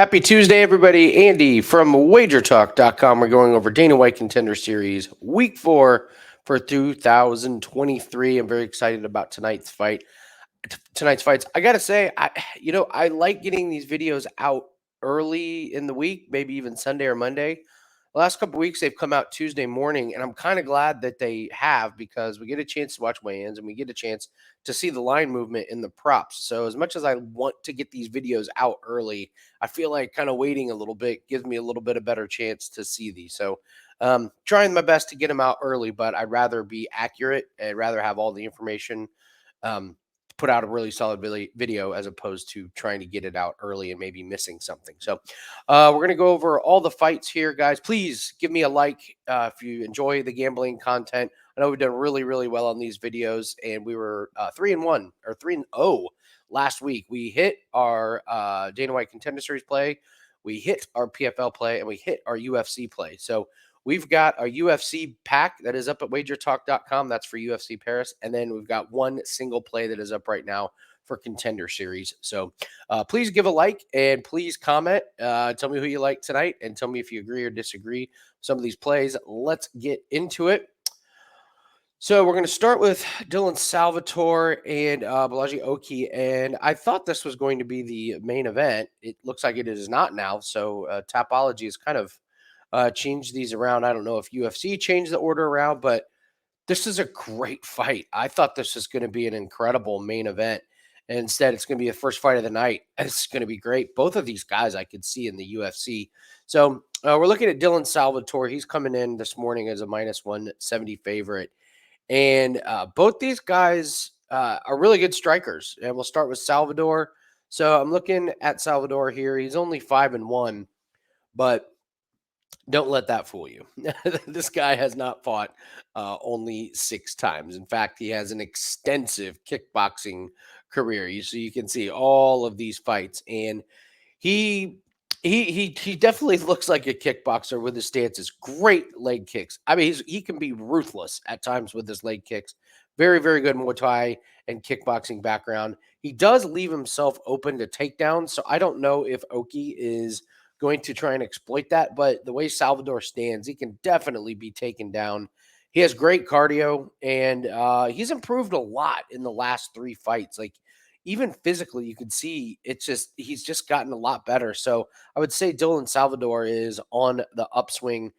Happy Tuesday, everybody. Andy from WagerTalk.com. We're going over Dana White Contender Series Week 4 for 2023. I'm very excited about tonight's fight. Tonight's fights. I gotta say, I like getting these videos out early in the week, maybe even Sunday or Monday. The last couple weeks they've come out Tuesday morning, and I'm kind of glad that they have because we get a chance to watch weigh-ins and we get a chance to see the line movement in the props. So as much as I want to get these videos out early, I feel like kind of waiting a little bit gives me a little bit of better chance to see these. So trying my best to get them out early, but I'd rather be accurate. I'd rather have all the information. Um, Put out a really solid video as opposed to trying to get it out early and maybe missing something. So we're going to go over all the fights here, guys. Please give me a like if you enjoy the gambling content. I know we've done really, really well on these videos, and we were 3-1 or 3-0 last week. We hit our Dana White Contender Series play, we hit our PFL play, and we hit our UFC play. So we've got a UFC pack that is up at WagerTalk.com. That's for UFC Paris. And then we've got one single play that is up right now for Contender Series. So please give a like and please comment. Tell me who you like tonight and tell me if you agree or disagree with some of these plays. Let's get into it. So we're going to start with Dylan Salvatore and Bolaji Oki. And I thought this was going to be the main event. It looks like it is not now. So Tapology is kind of change these around. I don't know if UFC changed the order around, but this is a great fight. I thought this was going to be an incredible main event. And instead, it's going to be the first fight of the night. It's going to be great. Both of these guys I could see in the UFC. So we're looking at Dylan Salvatore. He's coming in this morning as a minus 170 favorite. And both these guys are really good strikers. And we'll start with Salvador. So I'm looking at Salvador here. He's only 5-1, but don't let that fool you. This guy has not fought only 6 times. In fact, he has an extensive kickboxing career. So you can see all of these fights, and he he definitely looks like a kickboxer with his stances. Great leg kicks. I mean, he can be ruthless at times with his leg kicks. Very, very good Muay Thai and kickboxing background. He does leave himself open to takedowns, so I don't know if Oki is going to try and exploit that. But the way Salvador stands, he can definitely be taken down. He has great cardio, and he's improved a lot in the last 3 fights. Like, even physically, you can see he's just gotten a lot better. So I would say Dylan Salvador is on the upswing.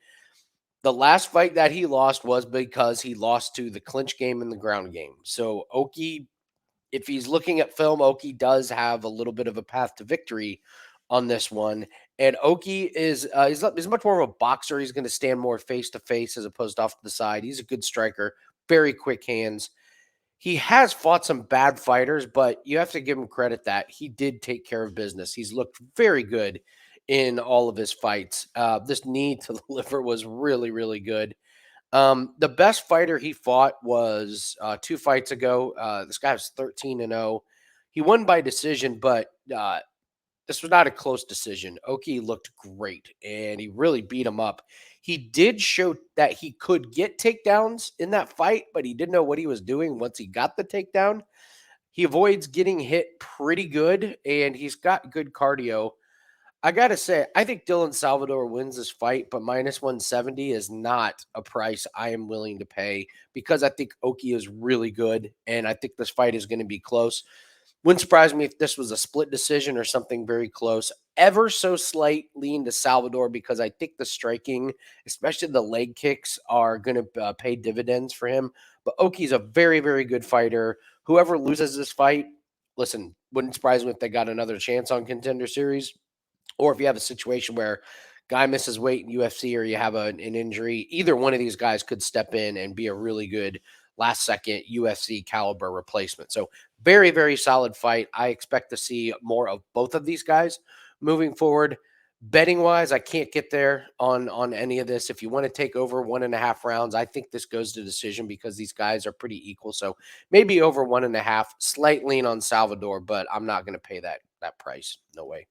The last fight that he lost was because he lost to the clinch game and the ground game. So Oki, if he's looking at film, Oki does have a little bit of a path to victory on this one. And Oki is much more of a boxer. He's going to stand more face to face as opposed to off to the side. He's a good striker, very quick hands. He has fought some bad fighters, but you have to give him credit that he did take care of business. He's looked very good in all of his fights. This knee to the liver was really, really good. The best fighter he fought was 2 fights ago. This guy was 13-0. He won by decision, but this was not a close decision. Oki looked great, and he really beat him up. He did show that he could get takedowns in that fight, but he didn't know what he was doing once he got the takedown. He avoids getting hit pretty good, and he's got good cardio. I got to say, I think Dylan Salvador wins this fight, but minus 170 is not a price I am willing to pay because I think Oki is really good, and I think this fight is going to be close. Wouldn't surprise me if this was a split decision or something very close. Ever so slight lean to Salvador because I think the striking, especially the leg kicks, are going to pay dividends for him. But Oki's a very, very good fighter. Whoever loses this fight, listen, wouldn't surprise me if they got another chance on Contender Series. Or if you have a situation where guy misses weight in UFC or you have an injury, either one of these guys could step in and be a really good last second UFC caliber replacement. So very, very solid fight. I expect to see more of both of these guys moving forward. Betting wise, I can't get there on any of this. If you want to take over 1.5 rounds, I think this goes to decision because these guys are pretty equal. So maybe over 1.5, slight lean on Salvador, but I'm not going to pay that price. No way.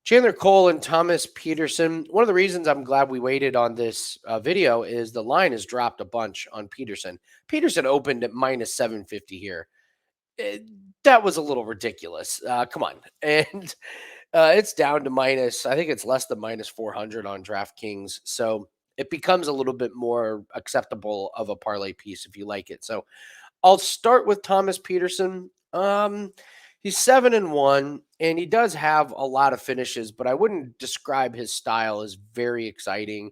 Chandler Cole and Thomas Petersen. One of the reasons I'm glad we waited on this video is the line has dropped a bunch on Petersen. Petersen opened at minus 750 here. That was a little ridiculous. Come on. And It's down to minus, I think it's less than minus 400 on DraftKings. So it becomes a little bit more acceptable of a parlay piece if you like it. So I'll start with Thomas Petersen. He's 7-1, and he does have a lot of finishes, but I wouldn't describe his style as very exciting.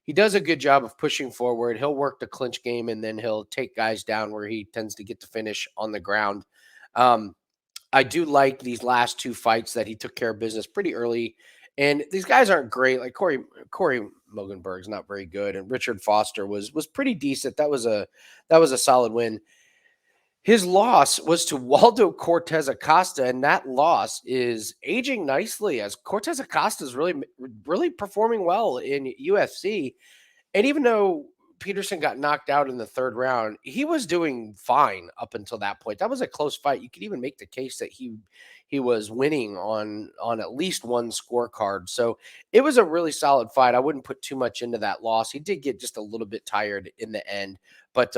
He does a good job of pushing forward. He'll work the clinch game, and then he'll take guys down where he tends to get to finish on the ground. Um, I do like these last two fights that he took care of business pretty early. And these guys aren't great. Like Corey Mogenberg's not very good, and Richard Foster was pretty decent. That was a solid win. His loss was to Waldo Cortez Acosta, and that loss is aging nicely as Cortez Acosta is really performing well in UFC. And even though Peterson got knocked out in the third round, he was doing fine up until that point. That was a close fight. You could even make the case that he was winning on at least one scorecard. So it was a really solid fight. I wouldn't put too much into that loss. He did get just a little bit tired in the end, but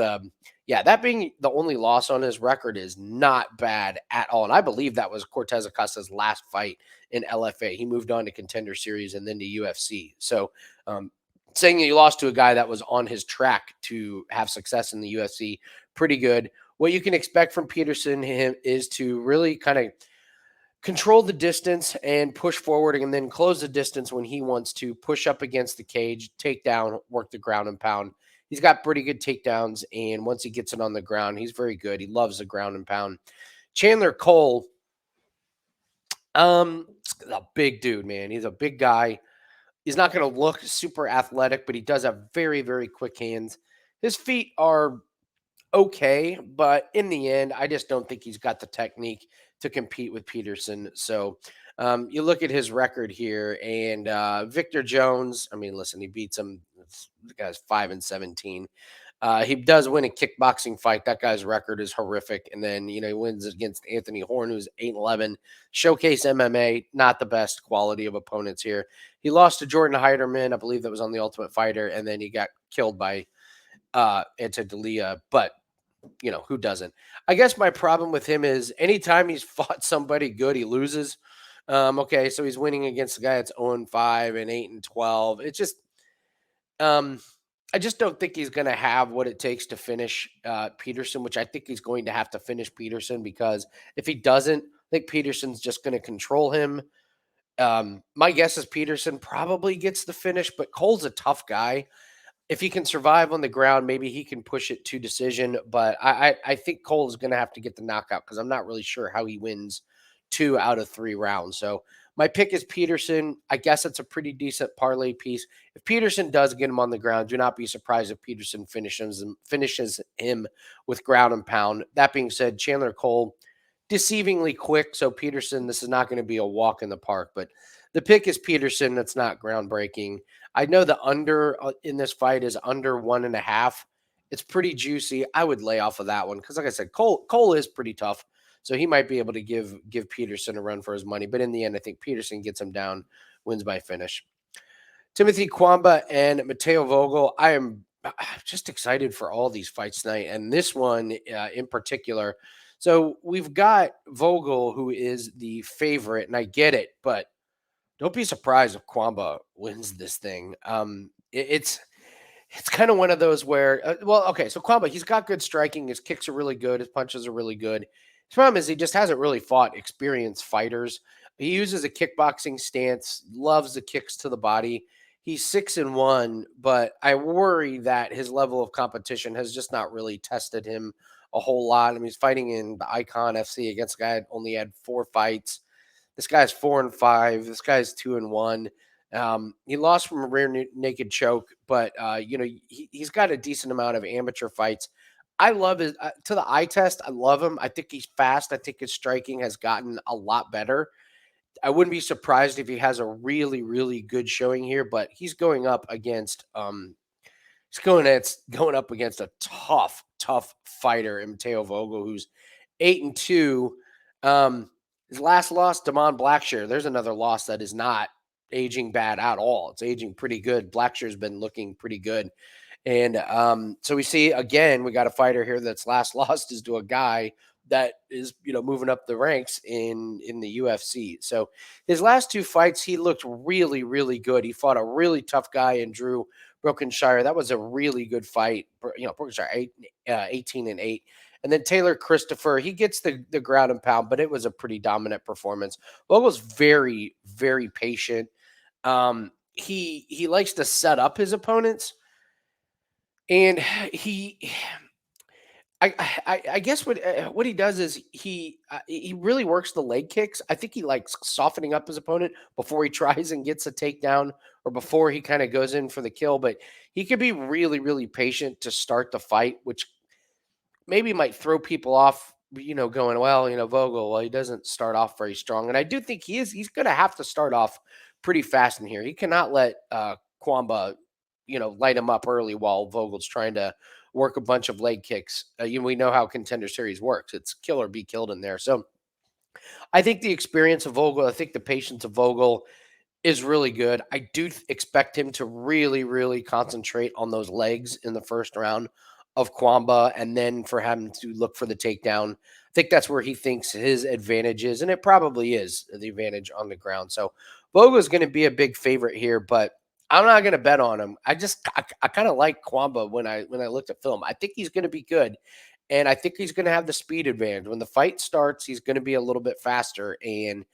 yeah, that being the only loss on his record is not bad at all. And I believe that was Cortez Acosta's last fight in LFA. He moved on to Contender Series and then to UFC. So saying that you lost to a guy that was on his track to have success in the UFC, pretty good. What you can expect from Peterson is to really kind of control the distance and push forward and then close the distance when he wants to push up against the cage, take down, work the ground and pound. He's got pretty good takedowns, and once he gets it on the ground, he's very good. He loves the ground and pound. Chandler Cole, a big dude, man. He's a big guy. He's not going to look super athletic, but he does have very, very quick hands. His feet are okay, but in the end, I just don't think he's got the technique to compete with Peterson. So you look at his record here, and Victor Jones. I mean, listen, he beats him. The guy's 5-17. He does win a kickboxing fight. That guy's record is horrific. And then, he wins against Anthony Horn, who's 8-11. Showcase MMA, not the best quality of opponents here. He lost to Jordan Heiderman. I believe that was on the Ultimate Fighter. And then he got killed by Ante Delia. But, who doesn't? I guess my problem with him is anytime he's fought somebody good, he loses. Okay, so he's winning against a guy that's 0-5 and 8-12. It's just, I just don't think he's going to have what it takes to finish Peterson, which I think he's going to have to finish Peterson because if he doesn't, I think Peterson's just going to control him. My guess is Peterson probably gets the finish, but Cole's a tough guy. If he can survive on the ground, maybe he can push it to decision. But I think Cole is going to have to get the knockout because I'm not really sure how he wins 2 out of 3 rounds. So my pick is Peterson. I guess it's a pretty decent parlay piece. If Peterson does get him on the ground, do not be surprised if Peterson finishes him with ground and pound. That being said, Chandler Cole, deceivingly quick. So Peterson, this is not going to be a walk in the park, but the pick is Peterson. That's not groundbreaking. I know the under in this fight is under 1.5. It's pretty juicy. I would lay off of that one because, like I said, Cole is pretty tough, so he might be able to give Peterson a run for his money. But in the end, I think Peterson gets him down, wins by finish. Timothy Cuamba and Mateo Vogel. I am just excited for all these fights tonight, and this one in particular. So we've got Vogel, who is the favorite, and I get it, but don't be surprised if Cuamba wins this thing. It's kind of one of those where, okay, so Cuamba, he's got good striking. His kicks are really good. His punches are really good. His problem is he just hasn't really fought experienced fighters. He uses a kickboxing stance, loves the kicks to the body. He's 6-1, but I worry that his level of competition has just not really tested him a whole lot. I mean, he's fighting in the Icon FC against a guy that only had 4 fights. This guy's 4-5. This guy's 2-1. He lost from a rear naked choke, but he's got a decent amount of amateur fights. I love his to the eye test. I love him. I think he's fast. I think his striking has gotten a lot better. I wouldn't be surprised if he has a really, really good showing here, but he's going up against going up against a tough fighter in Mateo Vogel, who's 8-2. His last loss, Damon Blackshear. There's another loss that is not aging bad at all. It's aging pretty good. Blackshear's been looking pretty good. And so we see again, we got a fighter here that's last lost is to a guy that is, moving up the ranks in the UFC. So his last two fights, he looked really, really good. He fought a really tough guy in Drew Brokenshire. That was a really good fight. Brokenshire 18-8. And then Taylor Christopher, he gets the ground and pound, but it was a pretty dominant performance. Vogel's very, very patient. He likes to set up his opponents, and I guess what he does is he really works the leg kicks. I think he likes softening up his opponent before he tries and gets a takedown, or before he kind of goes in for the kill. But he could be really, really patient to start the fight, which maybe might throw people off, going, well, Vogel, well, he doesn't start off very strong. And I do think he's going to have to start off pretty fast in here. He cannot let Cuamba, light him up early while Vogel's trying to work a bunch of leg kicks. We know how Contender Series works. It's kill or be killed in there. So I think the experience of Vogel, I think the patience of Vogel is really good. I do expect him to really, really concentrate on those legs in the first round of Cuamba, and then for him to look for the takedown. I think that's where he thinks his advantage is, and it probably is the advantage on the ground. So Vogel is going to be a big favorite here, but I'm not going to bet on him. I kind of like Cuamba when I looked at film. I think he's going to be good, and I think he's going to have the speed advantage. When the fight starts, he's going to be a little bit faster, and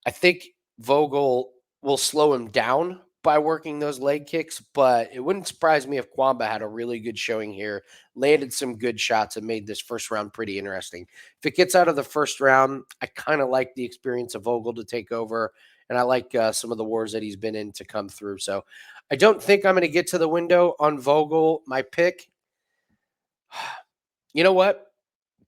I think Vogel will slow him down by working those leg kicks, but it wouldn't surprise me if Cuamba had a really good showing here, landed some good shots, and made this first round pretty interesting. If it gets out of the first round, I kind of like the experience of Vogel to take over, and I like some of the wars that he's been in to come through. So I don't think I'm going to get to the window on Vogel. My pick, you know what?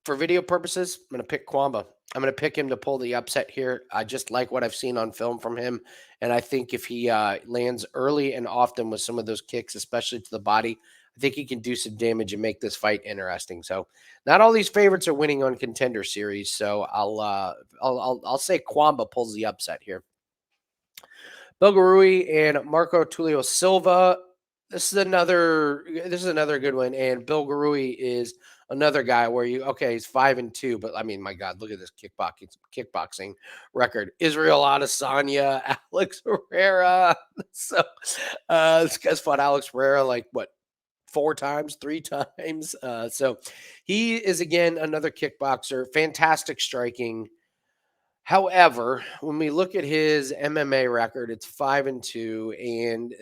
For video purposes, I'm going to pick Cuamba. I'm going to pick him to pull the upset here. I just like what I've seen on film from him. And I think if he lands early and often with some of those kicks, especially to the body, I think he can do some damage and make this fight interesting. So not all these favorites are winning on Contender Series. So I'll say Cuamba pulls the upset here. Belgaroui and Marco Tulio Silva. This is another good one. And Belgaroui is another guy where he's 5-2, but I mean, my God, look at this kickboxing record. Israel Adesanya, Alex Herrera. So this guy's fought Alex Herrera like what, 4 times, 3 times. So he is again another kickboxer, fantastic striking. However, when we look at his MMA record, it's 5-2, and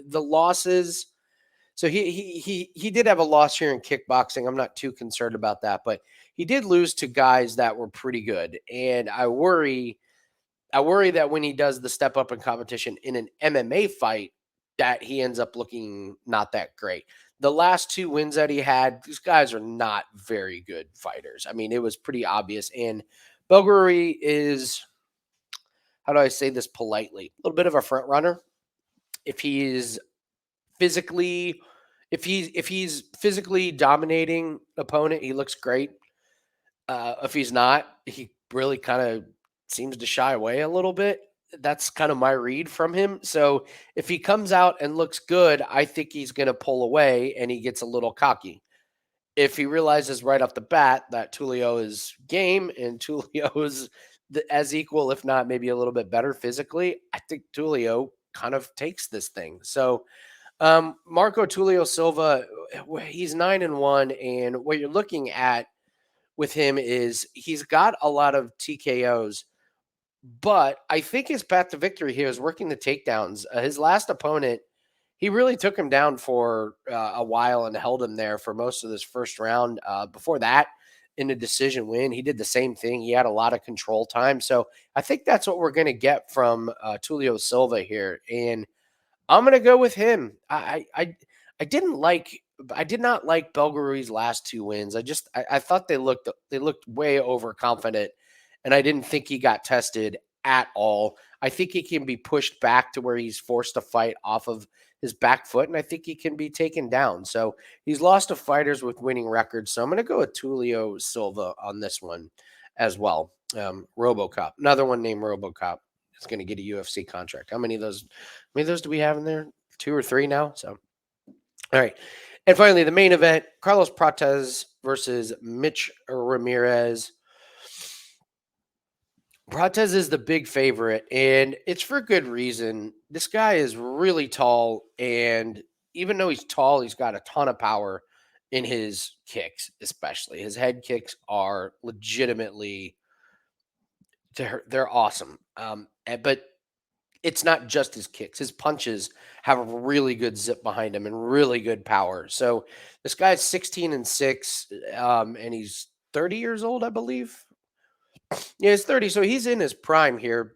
the losses. So he did have a loss here in kickboxing. I'm not too concerned about that, but he did lose to guys that were pretty good, and I worry that when he does the step up in competition in an MMA fight, that he ends up looking not that great. The last 2 wins that he had, these guys are not very good fighters. I mean, it was pretty obvious, and Belgaroui is, how do I say this politely, a little bit of a front runner. If he's physically dominating opponent, he looks great. If he's not, he really kind of seems to shy away a little bit. That's kind of my read from him. So if he comes out and looks good, I think he's going to pull away and he gets a little cocky. If he realizes right off the bat that Tulio is game and Tulio is as equal, if not maybe a little bit better physically, I think Tulio kind of takes this thing. So Marco Tulio Silva, he's 9-1, and what you're looking at with him is he's got a lot of TKOs, but I think his path to victory here is working the takedowns. His last opponent, he really took him down for a while and held him there for most of this first round. Before that, in a decision win, he did the same thing. He had a lot of control time. So I think that's what we're going to get from Tulio Silva here. And I'm going to go with him. I did not like Belgaroui's last 2 wins. I thought they looked way overconfident, and I didn't think he got tested at all. I think he can be pushed back to where he's forced to fight off of his back foot, and I think he can be taken down. So he's lost to fighters with winning records. So I'm going to go with Tulio Silva on this one as well. RoboCop, another one named RoboCop, is going to get a UFC contract. How many of those do we have in there? 2 or 3 now. So, all right. And finally, the main event, Carlos Prates versus Mitch Ramirez. Prates is the big favorite, and it's for good reason. This guy is really tall, and even though he's tall, he's got a ton of power in his kicks, especially. His head kicks are legitimately they're awesome. But it's not just his kicks. His punches have a really good zip behind him and really good power. So this guy's 16-6, and he's 30 years old, I believe. Yeah, he's 30, so he's in his prime here.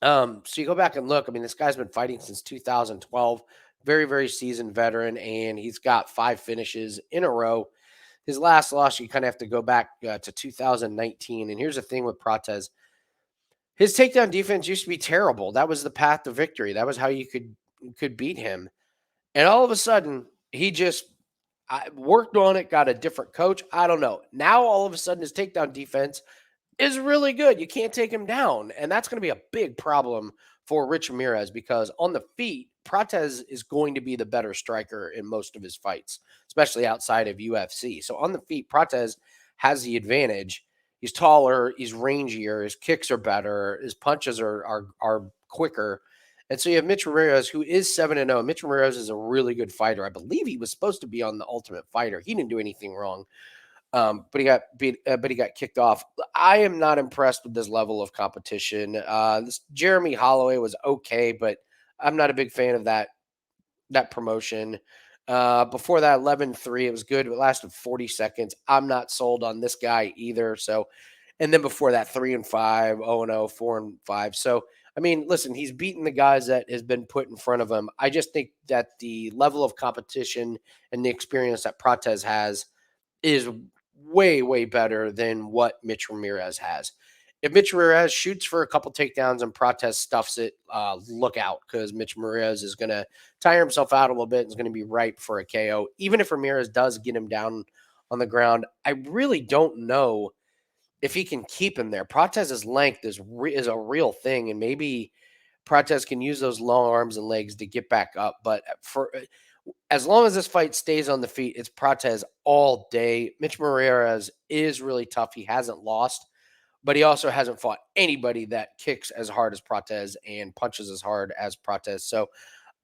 So you go back and look. I mean, this guy's been fighting since 2012. Very, very seasoned veteran, and he's got 5 finishes in a row. His last loss, you kind of have to go back to 2019. And here's the thing with Prates: his takedown defense used to be terrible. That was the path to victory. That was how you could beat him. And all of a sudden, he just worked on it, got a different coach. I don't know. Now all of a sudden, his takedown defense is really good. You can't take him down. And that's going to be a big problem for Rich Ramirez because on the feet, Prates is going to be the better striker in most of his fights, especially outside of UFC. So on the feet, Prates has the advantage. He's taller, he's rangier, his kicks are better, his punches are quicker. And so you have Mitch Ramirez, who is 7-0. Mitch Ramirez is a really good fighter. I believe he was supposed to be on the Ultimate Fighter. He didn't do anything wrong. But he got beat, but he got kicked off. I am not impressed with this level of competition. This Jeremy Holloway was okay, but I'm not a big fan of that promotion. Before that, 11-3, it was good. It lasted 40 seconds. I'm not sold on this guy either. So, and then before that, 3-5, 0-0, 4-5. So, I mean, listen, he's beaten the guys that has been put in front of him. I just think that the level of competition and the experience that Prates has is way, way better than what Mitch Ramirez has. If Mitch Ramirez shoots for a couple takedowns and Prates stuffs it, look out because Mitch Ramirez is going to tire himself out a little bit and is going to be ripe for a KO. Even if Ramirez does get him down on the ground, I really don't know if he can keep him there. Prates' length is a real thing, and maybe Prates can use those long arms and legs to get back up. But for as long as this fight stays on the feet, it's Prates all day. Mitch Ramirez is really tough. He hasn't lost, but he also hasn't fought anybody that kicks as hard as Prates and punches as hard as Prates. So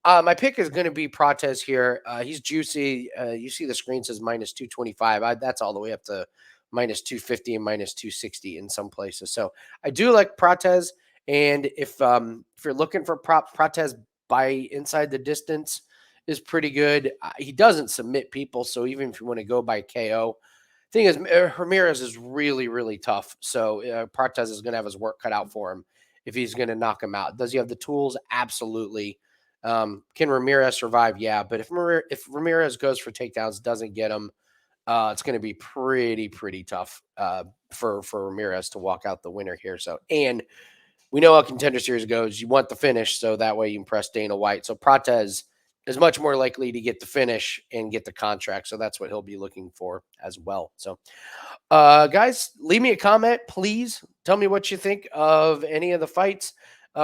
my pick is going to be Prates here. He's juicy. You see the screen says minus 225. That's all the way up to minus 250 and minus 260 in some places. So I do like Prates. And if you're looking for Prates by inside the distance is pretty good. He doesn't submit people. So even if you want to go by KO, thing is, Ramirez is really, really tough. So Prates is going to have his work cut out for him if he's going to knock him out. Does he have the tools? Absolutely. Can Ramirez survive? Yeah. But if Ramirez goes for takedowns, doesn't get him, it's going to be pretty tough for Ramirez to walk out the winner here. So, and we know how Contender Series goes. You want the finish, so that way you impress Dana White. So Prates is much more likely to get the finish and get the contract. So that's what he'll be looking for as well. So, guys, leave me a comment, please. Tell me what you think of any of the fights.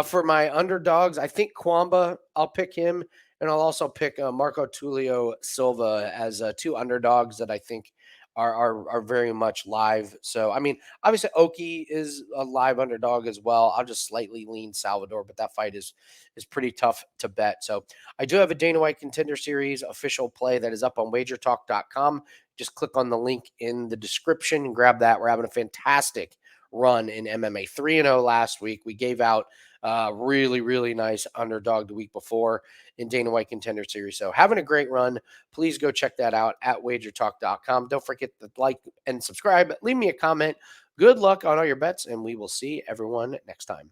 For my underdogs, I think Cuamba, I'll pick him. And I'll also pick Marco Tulio Silva as two underdogs that I think are very much live. So, I mean, obviously Oki is a live underdog as well. I'll just slightly lean Salvador, but that fight is pretty tough to bet. So I do have a Dana White Contender Series official play that is up on WagerTalk.com. Just click on the link in the description and grab that. We're having a fantastic run in MMA. 3-0 last week. We gave out really nice underdog the week before in Dana White Contender Series. So having a great run. Please go check that out at wagertalk.com. Don't forget to like and subscribe. Leave me a comment. Good luck on all your bets, and we will see everyone next time.